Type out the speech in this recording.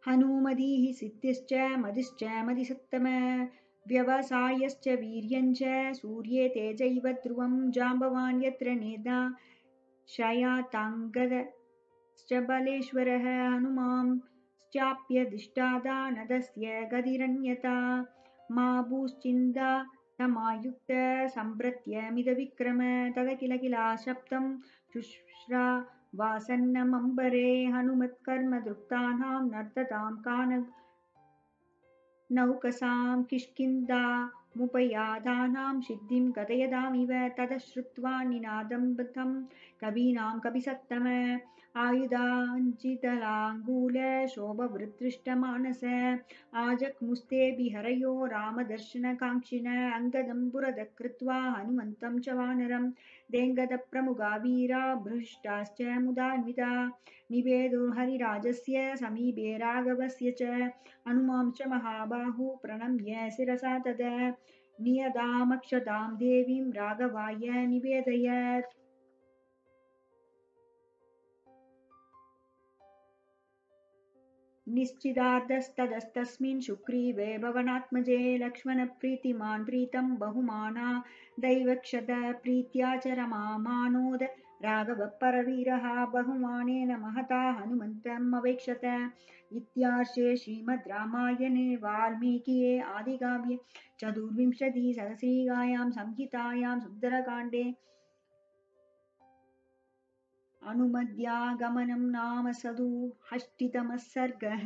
हनूमदीः सिद्धिश्च मदिश्च मदिसत्तम व्यवसायश्च वीर्यञ्च सूर्ये तेजैव ध्रुवं जाम्बवान् यत्र नेता शयाताङ्गदश्च बलेश्वरः हनुमांश्चाप्यधिष्ठादानदस्य गतिरन्यता मा भूश्चिन्ता तमायुक्त सम्प्रत्यमिदविक्रम तद किल किला शब्दं शुश्रा वासन्नमम्बरे हनुमत्कर्मदृक्तानां नर्ततां नौकसां किष्किन्धामुपयातानां सिद्धिं कथयतामिव ततः श्रुत्वा निनादं बद्धं कवीनां कपिसत्तम आयुधाञ्चितलाङ्गूलशोभवृत्तृष्टमानस आजग्मुस्ते बिहरयो रामदर्शनकाङ्क्षिण अङ्गदं पुरतः कृत्वा हनुमन्तं च वानरं देङ्गदप्रमुगा वीरा भृष्टाश्च मुदान्विता निवेदुर्हरिराजस्य समीपे राघवस्य च हनुमांश्च महाबाहु प्रणम्य शिरसा तदा नियदामक्षतां देवीं राघवाय निवेदयत्। निश्चितार्थस्ततस्तस्मिन् सुग्रीवे भवनात्मजे लक्ष्मणप्रीतिमान् प्रीतं बहुमाना दैवक्षत प्रीत्या च रमामानोद राघवः परवीरः बहुमानेन महता हनुमन्तम् अवेक्षत। इत्यार्षे श्रीमद् रामायणे वाल्मीकिये आदिकाव्ये चतुर्विंशतिसहस्रीकायां संहितायां सुन्दरकाण्डे हनुमद्यागमनं नाम सदुषष्टितमः सर्गः।